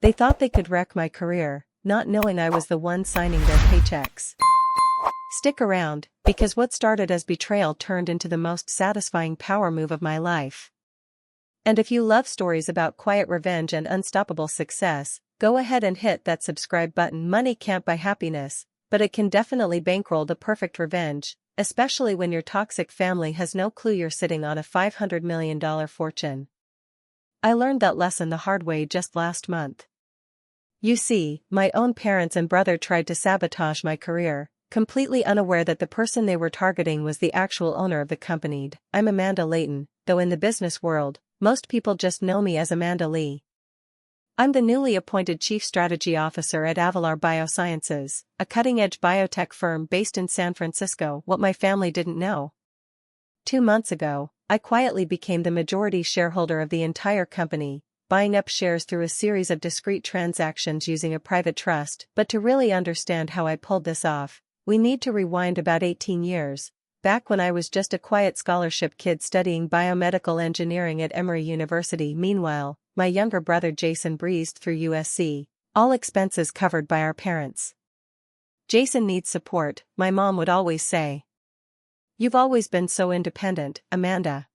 They thought they could wreck my career, not knowing I was the one signing their paychecks. Stick around, because what started as betrayal turned into the most satisfying power move of my life. And if you love stories about quiet revenge and unstoppable success, go ahead and hit that subscribe button. Money can't buy happiness, but it can definitely bankroll the perfect revenge, especially when your toxic family has no clue you're sitting on a $500 million fortune. I learned that lesson the hard way just last month. You see, my own parents and brother tried to sabotage my career, completely unaware that the person they were targeting was the actual owner of the company. I'm Amanda Layton, though in the business world, most people just know me as Amanda Lee. I'm the newly appointed Chief Strategy Officer at Avalar Biosciences, a cutting-edge biotech firm based in San Francisco. What my family didn't know. 2 months ago, I quietly became the majority shareholder of the entire company, buying up shares through a series of discrete transactions using a private trust. But to really understand how I pulled this off, we need to rewind about 18 years, back when I was just a quiet scholarship kid studying biomedical engineering at Emory University. Meanwhile, my younger brother Jason breezed through USC, all expenses covered by our parents. Jason needs support, my mom would always say. You've always been so independent, Amanda.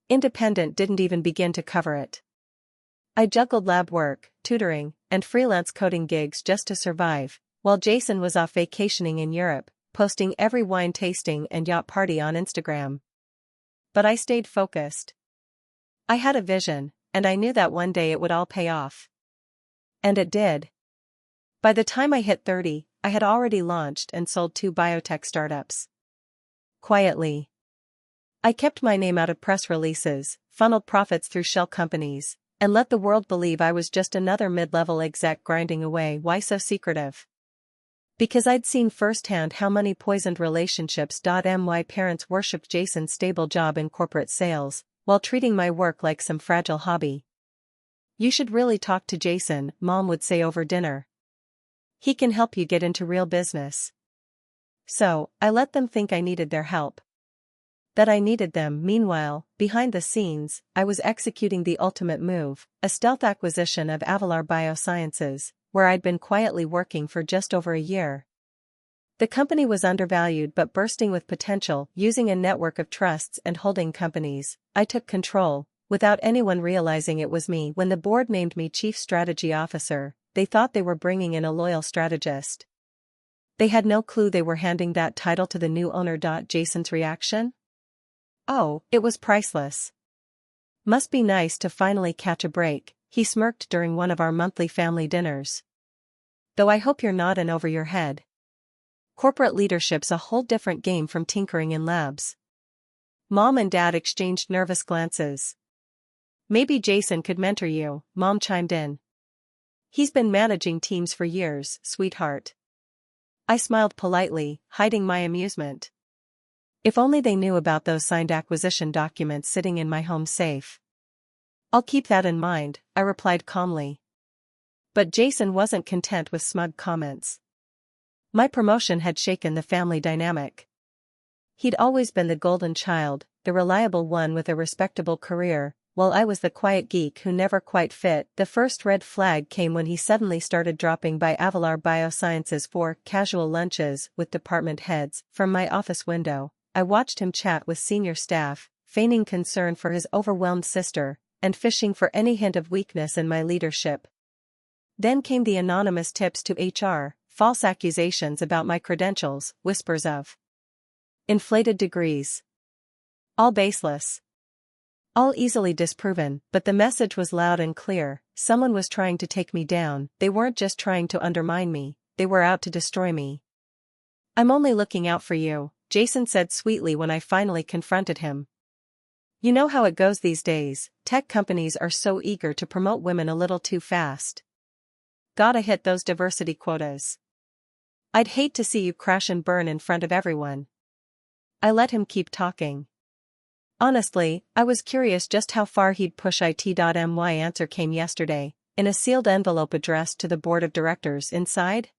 Independent didn't even begin to cover it. I juggled lab work, tutoring, and freelance coding gigs just to survive, while Jason was off vacationing in Europe, posting every wine tasting and yacht party on Instagram. But I stayed focused. I had a vision, and I knew that one day it would all pay off. And it did. By the time I hit 30, I had already launched and sold 2 biotech startups. Quietly. I kept my name out of press releases, funneled profits through shell companies, and let the world believe I was just another mid-level exec grinding away. Why so secretive? Because I'd seen firsthand how many poisoned relationships. My parents worshipped Jason's stable job in corporate sales, while treating my work like some fragile hobby. You should really talk to Jason, Mom would say over dinner. He can help you get into real business. So, I let them think I needed their help. That I needed them. Meanwhile, behind the scenes, I was executing the ultimate move, a stealth acquisition of Avalar Biosciences, where I'd been quietly working for just over a year. The company was undervalued but bursting with potential. Using a network of trusts and holding companies, I took control, without anyone realizing it was me. When the board named me Chief Strategy Officer, they thought they were bringing in a loyal strategist. They had no clue they were handing that title to the new owner. Jason's reaction? Oh, it was priceless. Must be nice to finally catch a break, he smirked during one of our monthly family dinners. Though I hope you're not in over your head. Corporate leadership's a whole different game from tinkering in labs. Mom and Dad exchanged nervous glances. Maybe Jason could mentor you, Mom chimed in. He's been managing teams for years, sweetheart. I smiled politely, hiding my amusement. If only they knew about those signed acquisition documents sitting in my home safe. I'll keep that in mind, I replied calmly. But Jason wasn't content with smug comments. My promotion had shaken the family dynamic. He'd always been the golden child, the reliable one with a respectable career, while I was the quiet geek who never quite fit. The first red flag came when he suddenly started dropping by Avalar Biosciences for casual lunches with department heads. From my office window, I watched him chat with senior staff, feigning concern for his overwhelmed sister, and fishing for any hint of weakness in my leadership. Then came the anonymous tips to HR, false accusations about my credentials, whispers of inflated degrees. All baseless. All easily disproven, but the message was loud and clear. Someone was trying to take me down. They weren't just trying to undermine me, they were out to destroy me. I'm only looking out for you, Jason said sweetly when I finally confronted him. You know how it goes these days, tech companies are so eager to promote women a little too fast. Gotta hit those diversity quotas. I'd hate to see you crash and burn in front of everyone. I let him keep talking. Honestly, I was curious just how far he'd push it. My answer came yesterday, in a sealed envelope addressed to the board of directors. Inside?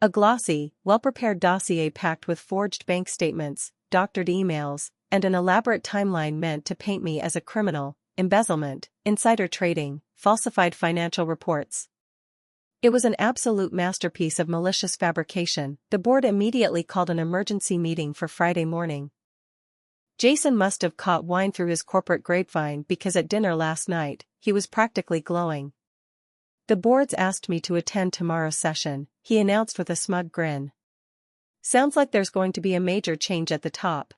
A glossy, well-prepared dossier packed with forged bank statements, doctored emails, and an elaborate timeline meant to paint me as a criminal: embezzlement, insider trading, falsified financial reports. It was an absolute masterpiece of malicious fabrication. The board immediately called an emergency meeting for Friday morning. Jason must have caught wine through his corporate grapevine because at dinner last night, he was practically glowing. The board's asked me to attend tomorrow's session, he announced with a smug grin. Sounds like there's going to be a major change at the top.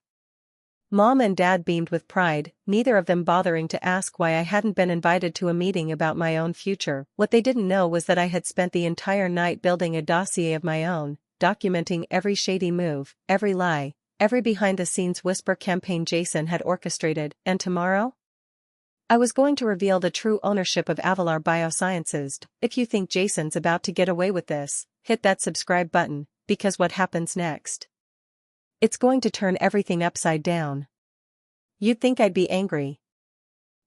Mom and Dad beamed with pride, neither of them bothering to ask why I hadn't been invited to a meeting about my own future. What they didn't know was that I had spent the entire night building a dossier of my own, documenting every shady move, every lie, every behind-the-scenes whisper campaign Jason had orchestrated. And tomorrow? I was going to reveal the true ownership of Avalar Biosciences. If you think Jason's about to get away with this, hit that subscribe button, because what happens next? It's going to turn everything upside down. You'd think I'd be angry.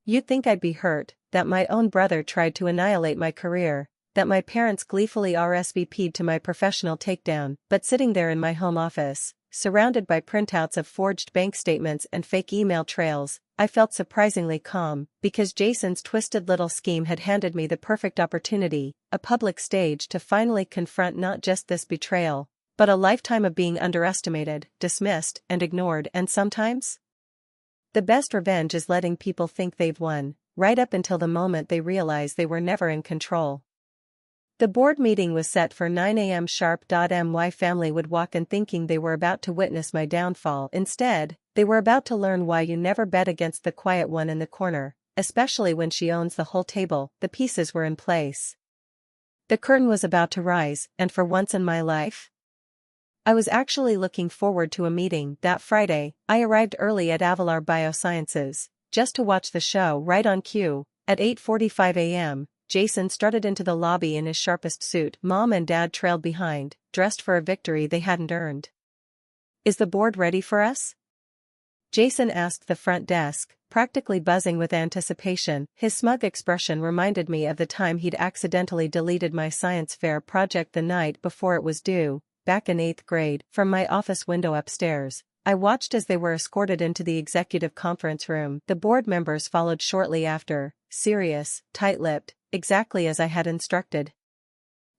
You'd think I'd be hurt, that my own brother tried to annihilate my career, that my parents gleefully RSVP'd to my professional takedown, but sitting there in my home office, surrounded by printouts of forged bank statements and fake email trails, I felt surprisingly calm, because Jason's twisted little scheme had handed me the perfect opportunity, a public stage to finally confront not just this betrayal, but a lifetime of being underestimated, dismissed, and ignored. And sometimes, the best revenge is letting people think they've won, right up until the moment they realize they were never in control. The board meeting was set for 9 a.m. sharp. My family would walk in thinking they were about to witness my downfall. Instead, they were about to learn why you never bet against the quiet one in the corner, especially when she owns the whole table. The pieces were in place. The curtain was about to rise, and for once in my life, I was actually looking forward to a meeting. That Friday, I arrived early at Avalar Biosciences, just to watch the show right on cue. At 8:45 a.m., Jason strutted into the lobby in his sharpest suit. Mom and Dad trailed behind, dressed for a victory they hadn't earned. Is the board ready for us? Jason asked the front desk, practically buzzing with anticipation. His smug expression reminded me of the time he'd accidentally deleted my science fair project the night before it was due. Back in 8th grade, from my office window upstairs, I watched as they were escorted into the executive conference room. The board members followed shortly after, serious, tight-lipped, exactly as I had instructed.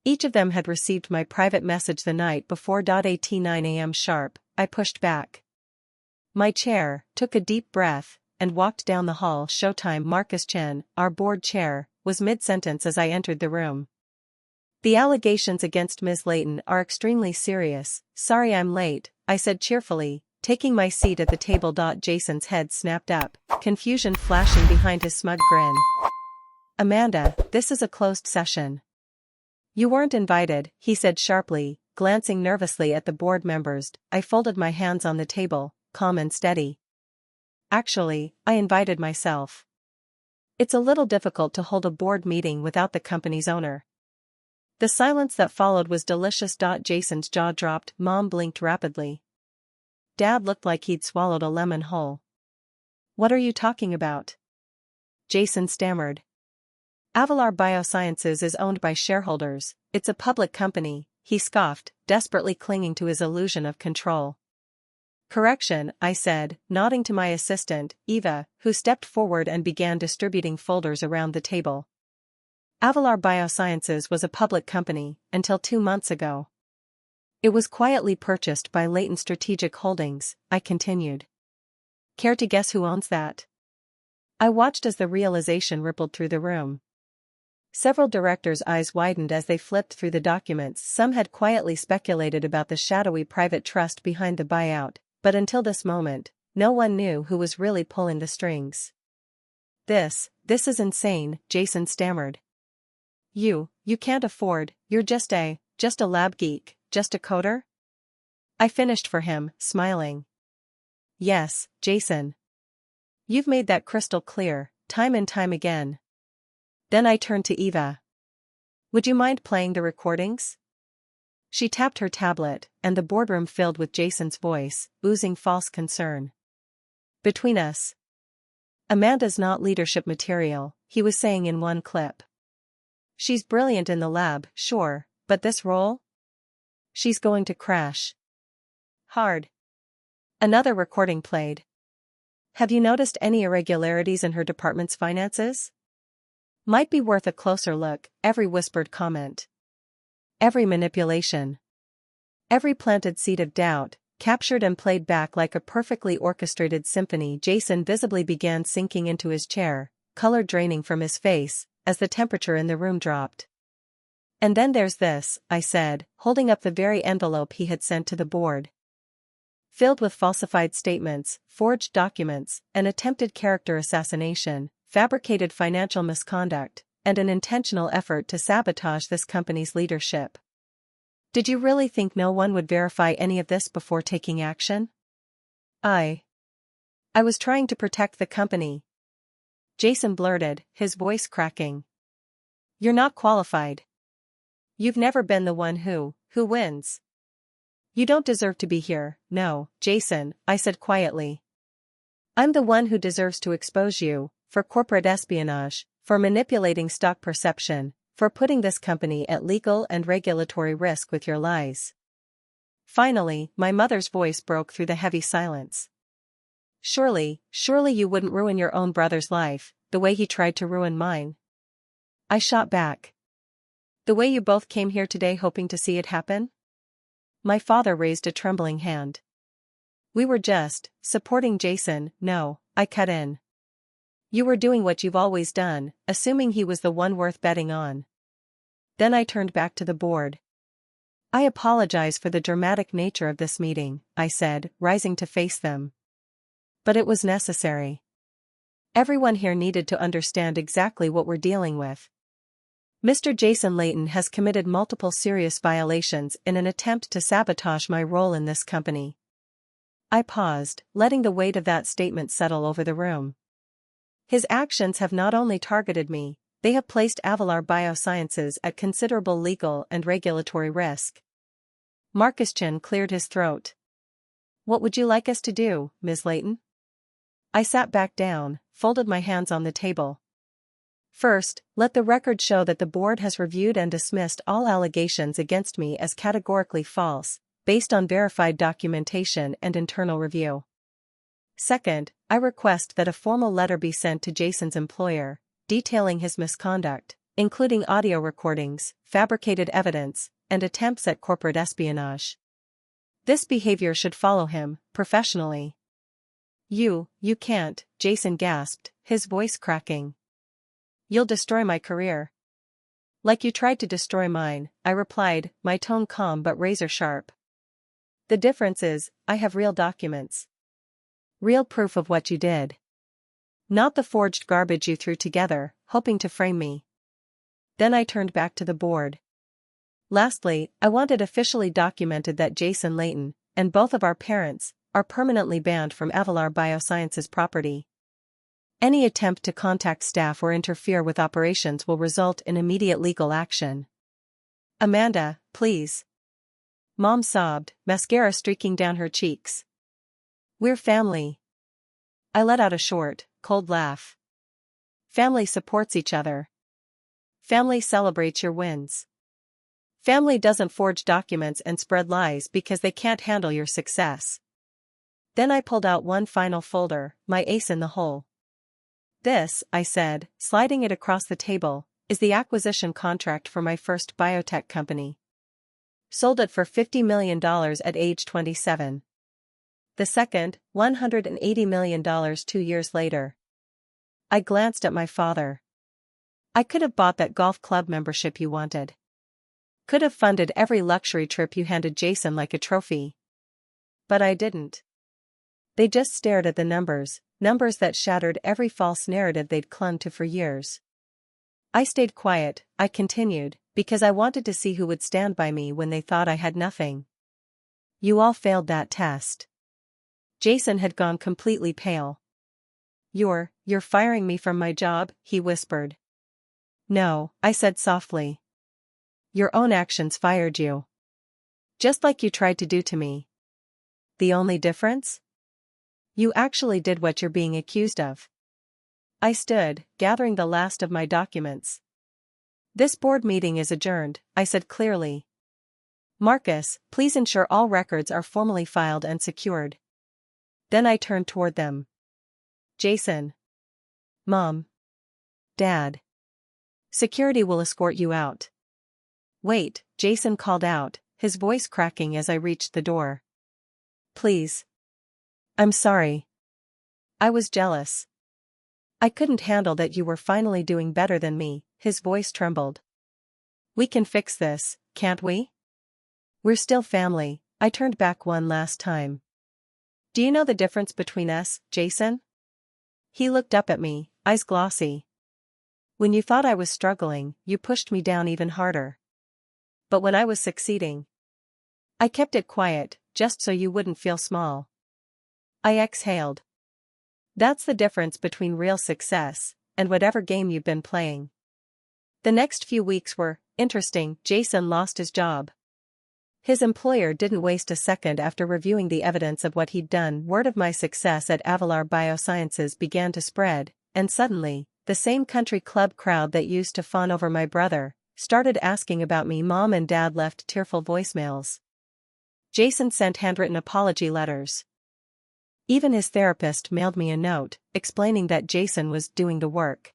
Each of them had received my private message the night before. At 9 a.m. sharp, I pushed back my chair, took a deep breath, and walked down the hall. Showtime. Marcus Chen, our board chair, was mid-sentence as I entered the room. The allegations against Ms. Layton are extremely serious. Sorry I'm late, I said cheerfully, taking my seat at the table. Jason's head snapped up, confusion flashing behind his smug grin. Amanda, this is a closed session. You weren't invited, he said sharply, glancing nervously at the board members. I folded my hands on the table, calm and steady. Actually, I invited myself. It's a little difficult to hold a board meeting without the company's owner. The silence that followed was delicious. Jason's jaw dropped. Mom blinked rapidly. Dad looked like he'd swallowed a lemon whole. What are you talking about? Jason stammered. Avalar Biosciences is owned by shareholders. It's a public company, he scoffed, desperately clinging to his illusion of control. Correction, I said, nodding to my assistant, Eva, who stepped forward and began distributing folders around the table. Avalar Biosciences was a public company, until 2 months ago. It was quietly purchased by Layton Strategic Holdings, I continued. Care to guess who owns that? I watched as the realization rippled through the room. Several directors' eyes widened as they flipped through the documents. Some had quietly speculated about the shadowy private trust behind the buyout, but until this moment, no one knew who was really pulling the strings. This is insane, Jason stammered. You can't afford, you're just a lab geek, just a coder? I finished for him, smiling. Yes, Jason. You've made that crystal clear, time and time again. Then I turned to Eva. Would you mind playing the recordings? She tapped her tablet, and the boardroom filled with Jason's voice, oozing false concern. Between us, Amanda's not leadership material, he was saying in one clip. She's brilliant in the lab, sure, but this role? She's going to crash. Hard. Another recording played. Have you noticed any irregularities in her department's finances? Might be worth a closer look, every whispered comment. Every manipulation. Every planted seed of doubt, captured and played back like a perfectly orchestrated symphony. Jason visibly began sinking into his chair, color draining from his face, as the temperature in the room dropped. And then there's this, I said, holding up the very envelope he had sent to the board. Filled with falsified statements, forged documents, an attempted character assassination, fabricated financial misconduct, and an intentional effort to sabotage this company's leadership. Did you really think no one would verify any of this before taking action? I was trying to protect the company. Jason blurted, his voice cracking. You're not qualified. You've never been the one who wins. You don't deserve to be here, no, Jason, I said quietly. I'm the one who deserves to expose you, for corporate espionage, for manipulating stock perception, for putting this company at legal and regulatory risk with your lies. Finally, my mother's voice broke through the heavy silence. Surely you wouldn't ruin your own brother's life, the way he tried to ruin mine. I shot back. The way you both came here today hoping to see it happen? My father raised a trembling hand. We were just supporting Jason. No, I cut in. You were doing what you've always done, assuming he was the one worth betting on. Then I turned back to the board. I apologize for the dramatic nature of this meeting, I said, rising to face them. But it was necessary. Everyone here needed to understand exactly what we're dealing with. Mr. Jason Layton has committed multiple serious violations in an attempt to sabotage my role in this company. I paused, letting the weight of that statement settle over the room. His actions have not only targeted me, they have placed Avalar Biosciences at considerable legal and regulatory risk. Marcus Chin cleared his throat. What would you like us to do, Ms. Layton? I sat back down, folded my hands on the table. First, let the record show that the board has reviewed and dismissed all allegations against me as categorically false, based on verified documentation and internal review. Second, I request that a formal letter be sent to Jason's employer, detailing his misconduct, including audio recordings, fabricated evidence, and attempts at corporate espionage. This behavior should follow him, professionally. You can't, Jason gasped, his voice cracking. You'll destroy my career. Like you tried to destroy mine, I replied, my tone calm but razor sharp. The difference is, I have real documents. Real proof of what you did. Not the forged garbage you threw together, hoping to frame me. Then I turned back to the board. Lastly, I want it officially documented that Jason Layton, and both of our parents, are permanently banned from Avalar Biosciences property. Any attempt to contact staff or interfere with operations will result in immediate legal action. Amanda, please. Mom sobbed, mascara streaking down her cheeks. We're family. I let out a short, cold laugh. Family supports each other. Family celebrates your wins. Family doesn't forge documents and spread lies because they can't handle your success. Then I pulled out one final folder, my ace in the hole. This, I said, sliding it across the table, is the acquisition contract for my first biotech company. Sold it for $50 million at age 27. The second, $180 million 2 years later. I glanced at my father. I could have bought that golf club membership you wanted. Could have funded every luxury trip you handed Jason like a trophy. But I didn't. They just stared at the numbers that shattered every false narrative they'd clung to for years. I stayed quiet, I continued, because I wanted to see who would stand by me when they thought I had nothing. You all failed that test. Jason had gone completely pale. You're firing me from my job, he whispered. No, I said softly. Your own actions fired you. Just like you tried to do to me. The only difference? You actually did what you're being accused of. I stood, gathering the last of my documents. This board meeting is adjourned, I said clearly. Marcus, please ensure all records are formally filed and secured. Then I turned toward them. Jason. Mom. Dad. Security will escort you out. Wait, Jason called out, his voice cracking as I reached the door. Please. I'm sorry. I was jealous. I couldn't handle that you were finally doing better than me, his voice trembled. We can fix this, can't we? We're still family, I turned back one last time. Do you know the difference between us, Jason? He looked up at me, eyes glossy. When you thought I was struggling, you pushed me down even harder. But when I was succeeding, I kept it quiet, just so you wouldn't feel small. I exhaled. That's the difference between real success and whatever game you've been playing. The next few weeks were interesting. Jason lost his job. His employer didn't waste a second after reviewing the evidence of what he'd done. Word of my success at Avalar Biosciences began to spread, and suddenly, the same country club crowd that used to fawn over my brother started asking about me. Mom and Dad left tearful voicemails. Jason sent handwritten apology letters. Even his therapist mailed me a note, explaining that Jason was doing the work.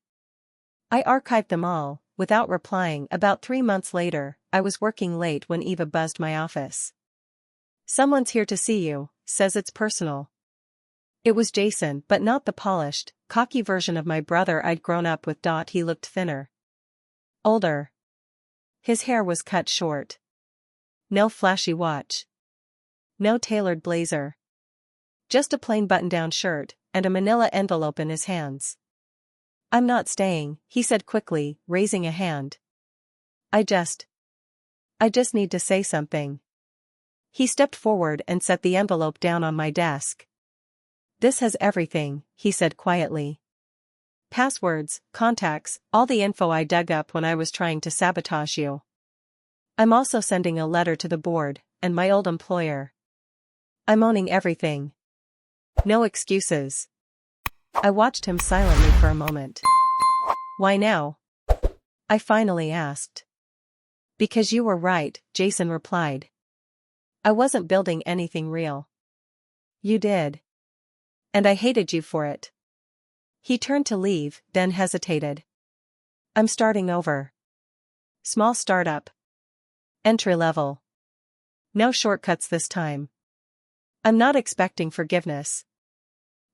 I archived them all, without replying. About 3 months later, I was working late when Eva buzzed my office. Someone's here to see you, says it's personal. It was Jason, but not the polished, cocky version of my brother I'd grown up with. He looked thinner. Older. His hair was cut short. No flashy watch. No tailored blazer. Just a plain button-down shirt, and a manila envelope in his hands. I'm not staying, he said quickly, raising a hand. I just need to say something. He stepped forward and set the envelope down on my desk. This has everything, he said quietly. Passwords, contacts, all the info I dug up when I was trying to sabotage you. I'm also sending a letter to the board, and my old employer. I'm owning everything. No excuses. I watched him silently for a moment. Why now? I finally asked. Because you were right, Jason replied. I wasn't building anything real. You did. And I hated you for it. He turned to leave, then hesitated. I'm starting over. Small startup. Entry level. No shortcuts this time. I'm not expecting forgiveness.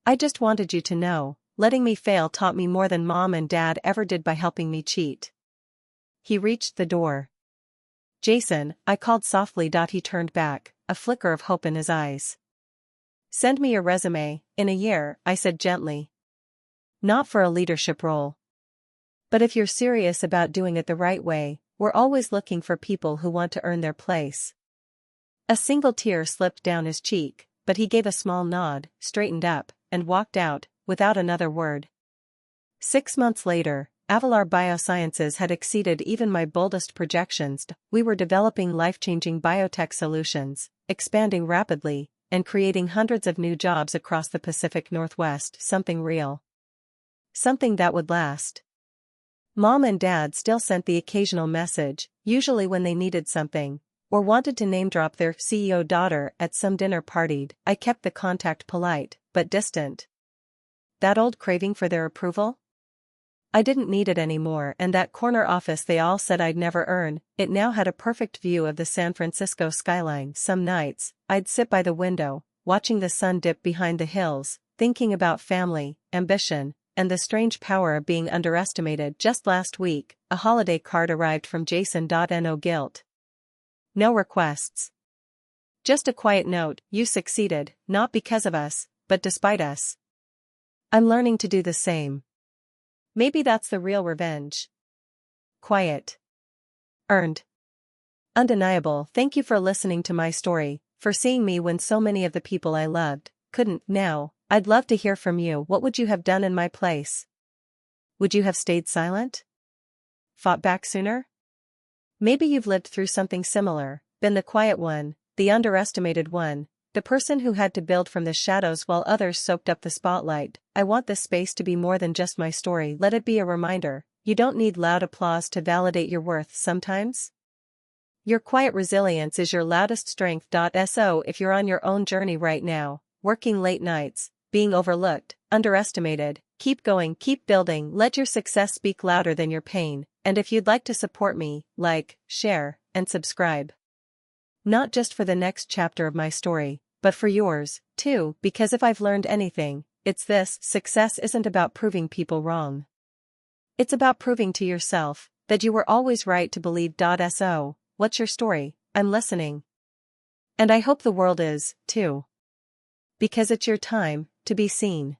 I just wanted you to know, letting me fail taught me more than Mom and Dad ever did by helping me cheat. He reached the door. Jason, I called softly. He turned back, a flicker of hope in his eyes. Send me your resume, in a year, I said gently. Not for a leadership role. But if you're serious about doing it the right way, we're always looking for people who want to earn their place. A single tear slipped down his cheek, but he gave a small nod, straightened up, and walked out, without another word. 6 months later, Avalar Biosciences had exceeded even my boldest projections. We were developing life-changing biotech solutions, expanding rapidly, and creating hundreds of new jobs across the Pacific Northwest. Something real. Something that would last. Mom and Dad still sent the occasional message, usually when they needed something, or wanted to name-drop their CEO daughter at some dinner party. I kept the contact polite, but distant. That old craving for their approval? I didn't need it anymore, and that corner office they all said I'd never earn, it now had a perfect view of the San Francisco skyline. Some nights, I'd sit by the window, watching the sun dip behind the hills, thinking about family, ambition, and the strange power of being underestimated. Just last week, a holiday card arrived from Jason. No guilt. No requests. Just a quiet note: you succeeded, not because of us, but despite us. I'm learning to do the same. Maybe that's the real revenge. Quiet. Earned. Undeniable. Thank you for listening to my story, for seeing me when so many of the people I loved couldn't. Now, I'd love to hear from you. What would you have done in my place? Would you have stayed silent? Fought back sooner? Maybe you've lived through something similar, been the quiet one, the underestimated one, the person who had to build from the shadows while others soaked up the spotlight. I want this space to be more than just my story. Let it be a reminder, you don't need loud applause to validate your worth sometimes. Your quiet resilience is your loudest strength. So if you're on your own journey right now, working late nights, being overlooked, underestimated, keep going, keep building. Let your success speak louder than your pain, And if you'd like to support me, like, share, and subscribe. Not just for the next chapter of my story, but for yours, too, because if I've learned anything, it's this: success isn't about proving people wrong. It's about proving to yourself that you were always right to believe. So, what's your story? I'm listening. And I hope the world is, too. Because it's your time to be seen.